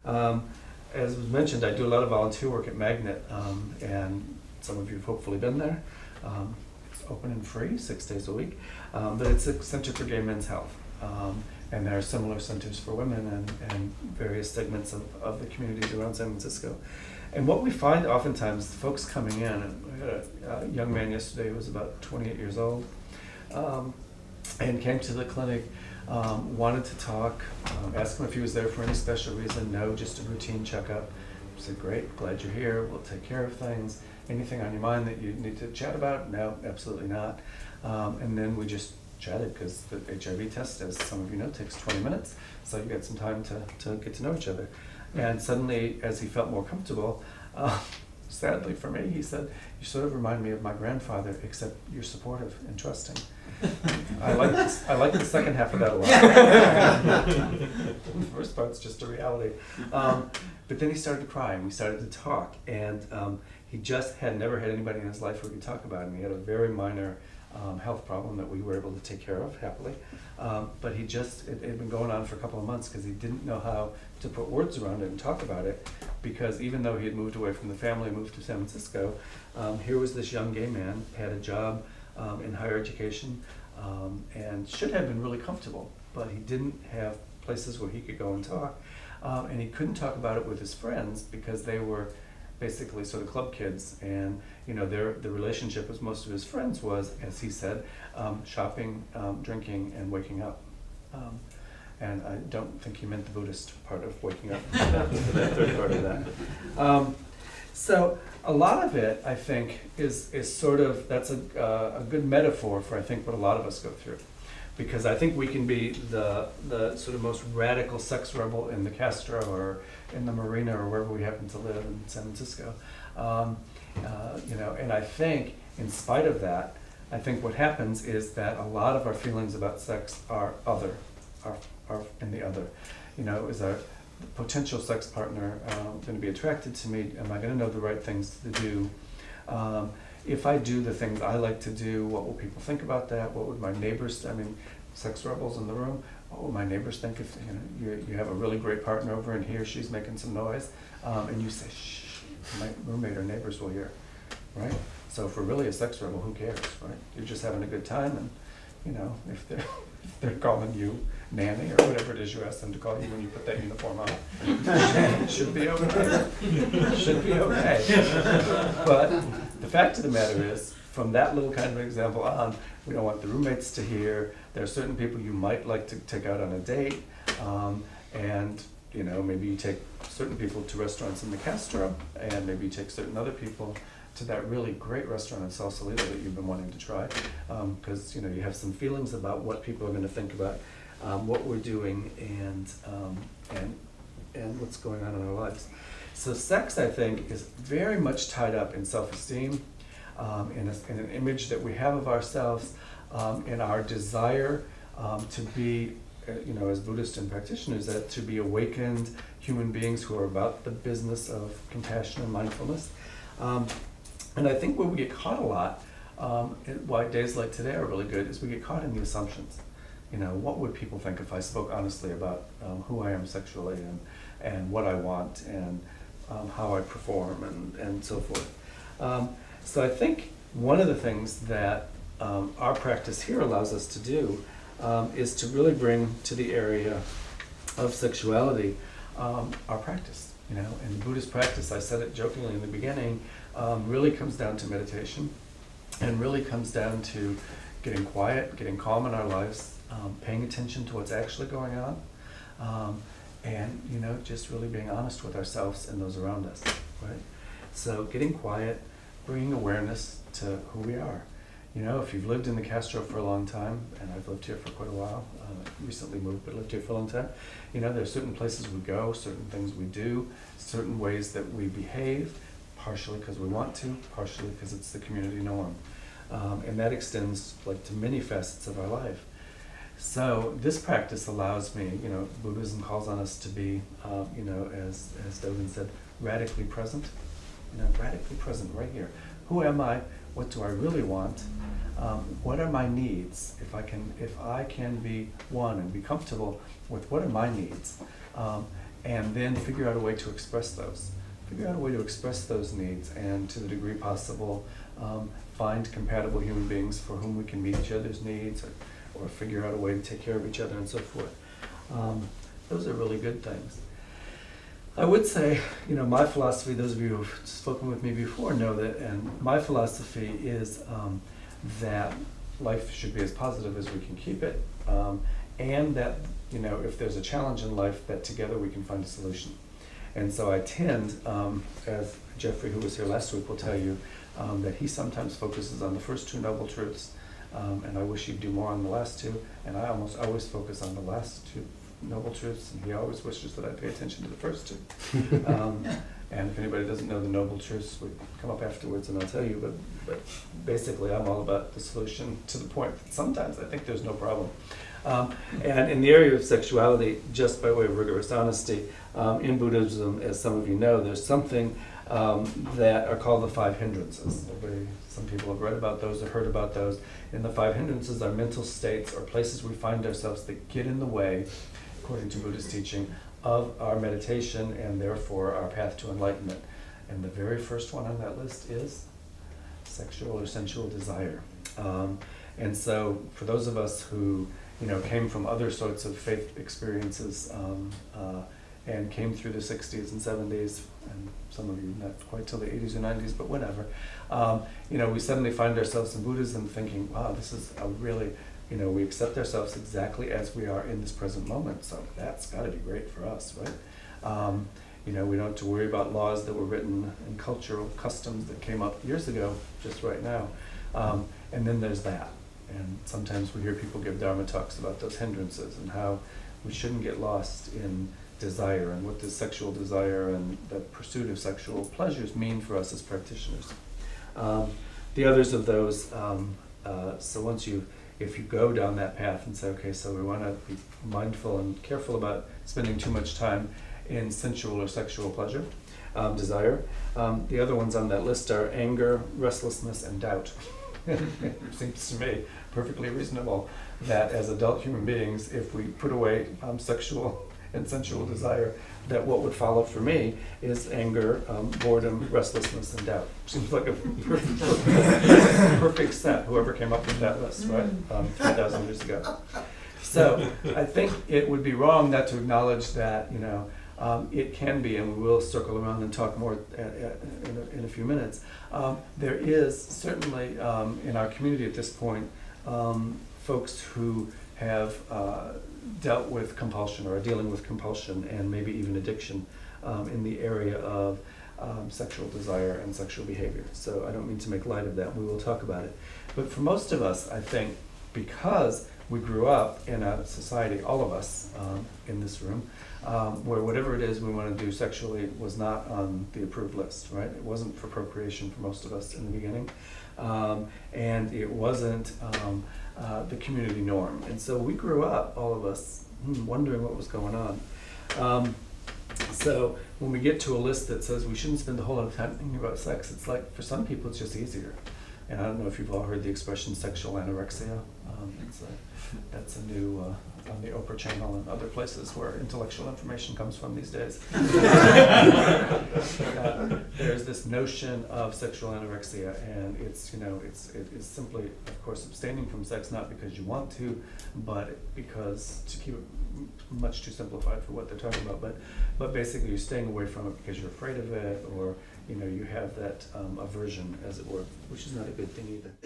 As was mentioned, I do a lot of volunteer work at Magnet, and some of you have hopefully been there. It's open and free, 6 days a week, but it's a center for gay men's health. And there are similar centers for women and various segments of the communities around San Francisco. And what we find oftentimes, folks coming in, and we had a young man yesterday who was about 28 years old, and came to the clinic, wanted to talk, asked him if he was there for any special reason. No, just a routine checkup. I said, great, glad you're here, we'll take care of things. Anything on your mind that you need to chat about? No, absolutely not. And then we just chatted, because the HIV test, as some of you know, takes 20 minutes, so you get some time to get to know each other. And suddenly, as he felt more comfortable, sadly for me, he said, you sort of remind me of my grandfather, except you're supportive and trusting. I like the second half of that a lot. The first part's just a reality. But then he started to cry, and we started to talk, and he just had never had anybody in his life who could talk about it. And he had a very minor health problem that we were able to take care of happily. But it had been going on for a couple of months because he didn't know how to put words around it and talk about it, because even though he had moved away from the family, moved to San Francisco, here was this young gay man, had a job in higher education, and should have been really comfortable, but he didn't have places where he could go and talk, and he couldn't talk about it with his friends because they were basically sort of club kids, and the relationship with most of his friends was, as he said, shopping, drinking, and waking up. And I don't think he meant the Buddhist part of waking up, that third part of that. So a lot of it, I think, is sort of, that's a good metaphor for, I think, what a lot of us go through. Because I think we can be the sort of most radical sex rebel in the Castro or in the Marina or wherever we happen to live in San Francisco. And I think in spite of that, I think what happens is that a lot of our feelings about sex are in the other. Is our potential sex partner going to be attracted to me? Am I going to know the right things to do? If I do the things I like to do, what will people think about that? What would my neighbors, sex rebels in the room, what will my neighbors think if you have a really great partner over and he or she's making some noise, and you say, shh, my roommate or neighbors will hear, right? So if we're really a sex rebel, who cares, right? You're just having a good time, and if they're calling you nanny or whatever it is you ask them to call you when you put that uniform on, it should be okay. Should be okay. But the fact of the matter is, from that little kind of example on, we don't want the roommates to hear. There are certain people you might like to take out on a date, and maybe you take certain people to restaurants in the Castro, and maybe you take certain other people to that really great restaurant in Sausalito that you've been wanting to try, because you have some feelings about what people are going to think about what we're doing and what's going on in our lives. So sex, I think, is very much tied up in self-esteem, in an image that we have of ourselves, in our desire to be, as Buddhists and practitioners, that to be awakened human beings who are about the business of compassion and mindfulness. And I think where we get caught a lot, why days like today are really good, is we get caught in the assumptions. What would people think if I spoke honestly about who I am sexually and what I want and how I perform and so forth. So I think one of the things that our practice here allows us to do is to really bring to the area of sexuality our practice. And the Buddhist practice, I said it jokingly in the beginning, really comes down to meditation, and really comes down to getting quiet, getting calm in our lives, paying attention to what's actually going on, and just really being honest with ourselves and those around us, right? So getting quiet, bringing awareness to who we are. If you've lived in the Castro for a long time, and I've lived here for quite a while, recently moved, but lived here for a long time, there are certain places we go, certain things we do, certain ways that we behave, partially because we want to, partially because it's the community norm. And that extends to many facets of our life. So this practice allows me, Buddhism calls on us to be, as Dogen said, radically present. Radically present right here. Who am I? What do I really want? What are my needs? If I can be one and be comfortable with what are my needs, and then figure out a way to express those. Figure out a way to express those needs, and to the degree possible, find compatible human beings for whom we can meet each other's needs, or figure out a way to take care of each other and so forth. Those are really good things. I would say, my philosophy, those of you who've spoken with me before know that, and my philosophy is that life should be as positive as we can keep it, and that, if there's a challenge in life, that together we can find a solution. And so I tend, as Jeffrey, who was here last week, will tell you, that he sometimes focuses on the first two noble truths, and I wish he'd do more on the last two, and I almost always focus on the last two noble truths, and he always wishes that I pay attention to the first two. And if anybody doesn't know the noble truths, we come up afterwards and I'll tell you, but basically I'm all about the solution, to the point that sometimes I think there's no problem. And in the area of sexuality, just by way of rigorous honesty, in Buddhism, as some of you know, there's something that are called the five hindrances. Some people have read about those or heard about those. And the five hindrances are mental states or places we find ourselves that get in the way, according to Buddhist teaching, of our meditation and therefore our path to enlightenment. And the very first one on that list is sexual or sensual desire. And so for those of us who came from other sorts of faith experiences and came through the 60s and 70s, and some of you not quite till the 80s or 90s, but whatever, we suddenly find ourselves in Buddhism thinking, wow, this is a really, we accept ourselves exactly as we are in this present moment, so that's got to be great for us, right? We don't have to worry about laws that were written and cultural customs that came up years ago, just right now. And then there's that. And sometimes we hear people give Dharma talks about those hindrances and how we shouldn't get lost in desire and what does sexual desire and the pursuit of sexual pleasures mean for us as practitioners. The others of those, so if you go down that path and say, okay, so we want to be mindful and careful about spending too much time in sensual or sexual pleasure, desire. The other ones on that list are anger, restlessness, and doubt. It seems to me perfectly reasonable that as adult human beings, if we put away sexual and sensual desire, that what would follow for me is anger, boredom, restlessness, and doubt. Seems like a perfect set, whoever came up with that list, right, 3,000 years ago. So I think it would be wrong not to acknowledge that, it can be, and we will circle around and talk more in a few minutes. There is certainly in our community at this point folks who have dealt with compulsion or are dealing with compulsion and maybe even addiction in the area of sexual desire and sexual behavior. So I don't mean to make light of that. We will talk about it. But for most of us, I think, because we grew up in a society, all of us in this room, where whatever it is we want to do sexually was not on the approved list, right? It wasn't for procreation for most of us in the beginning, and it wasn't the community norm. And so we grew up, all of us, wondering what was going on. So when we get to a list that says we shouldn't spend a whole lot of time thinking about sex, it's like, for some people it's just easier. And I don't know if you've all heard the expression sexual anorexia. That's a new, on the Oprah channel and other places where intellectual information comes from these days. There's this notion of sexual anorexia, and it's it's simply, of course, abstaining from sex, not because you want to, but because, to keep it much too simplified for what they're talking about, but basically you're staying away from it because you're afraid of it, or you have that aversion, as it were, which is not a good thing either.